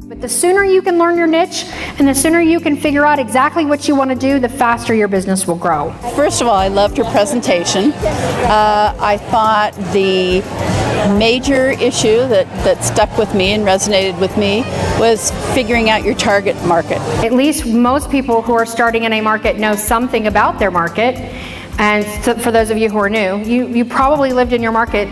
But the sooner you can learn your niche and the sooner you can figure out exactly what you want to do, the faster your business will grow. First of all, I loved her presentation. I thought the major issue that stuck with me and resonated with me was figuring out your target market. At least most people who are starting in a market know something about their market. And so for those of you who are new, you probably lived in your market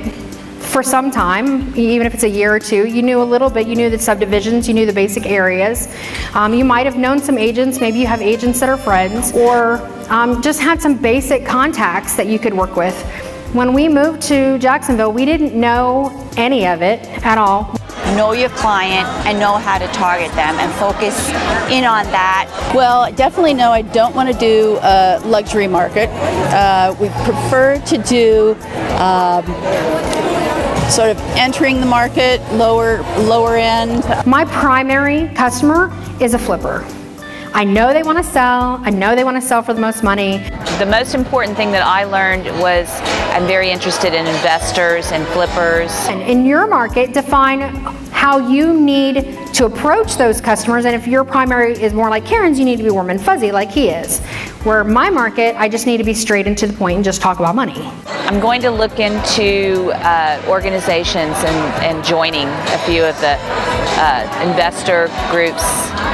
for some time, even if it's a year or two. You knew a little bit, you knew the subdivisions, you knew the basic areas. You might have known some agents, maybe you have agents that are friends, or just had some basic contacts that you could work with. When we moved to Jacksonville, we didn't know any of it at all. Know your client and know how to target them and focus in on that. Well, definitely no, I don't want to do a luxury market. We prefer to do sort of entering the market, lower end. My primary customer is a flipper. I know they want to sell. I know they want to sell for the most money. The most important thing that I learned was I'm very interested in investors and flippers. And in your market, define how you need to approach those customers. And if your primary is more like Karen's, you need to be warm and fuzzy like he is. Where my market, I just need to be straight and to the point and just talk about money. I'm going to look into organizations and joining a few of the investor groups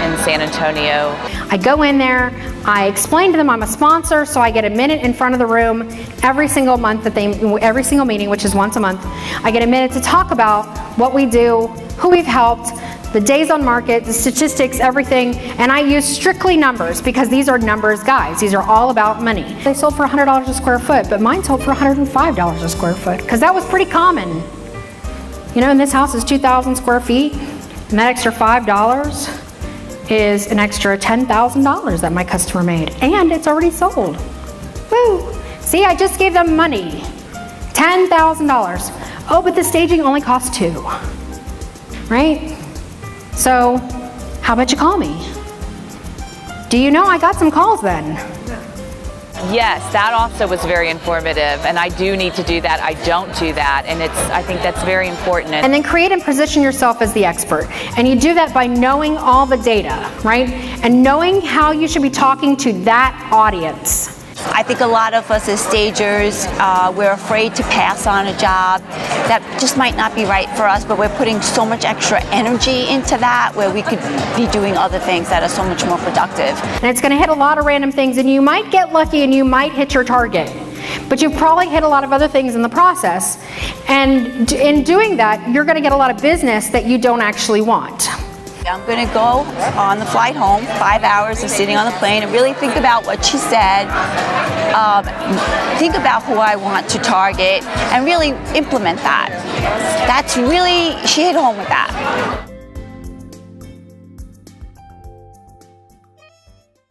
in San Antonio. I go in there, I explain to them I'm a sponsor, so I get a minute in front of the room every single month every single meeting, which is once a month. I get a minute to talk about what we do, who we've helped, the days on market, the statistics, everything, and I use strictly numbers because these are numbers guys. These are all about money. They sold for $100 a square foot, but mine sold for $105 a square foot because that was pretty common. You know, and this house is 2,000 square feet, and that extra $5 is an extra $10,000 that my customer made, and it's already sold. Woo! See, I just gave them money, $10,000. Oh, but the staging only costs $2, right? So, how about you call me? Do you know I got some calls then? Yes, that also was very informative, and I do need to do that. I don't do that, and I think that's very important. And then create and position yourself as the expert. And you do that by knowing all the data, right? And knowing how you should be talking to that audience. I think a lot of us as stagers, we're afraid to pass on a job that just might not be right for us, but we're putting so much extra energy into that where we could be doing other things that are so much more productive. And it's going to hit a lot of random things, and you might get lucky and you might hit your target. But you've probably hit a lot of other things in the process. And in doing that, you're going to get a lot of business that you don't actually want. I'm going to go on the flight home, 5 hours of sitting on the plane, and really think about what she said, think about who I want to target, and really implement that. That's really, she hit home with that.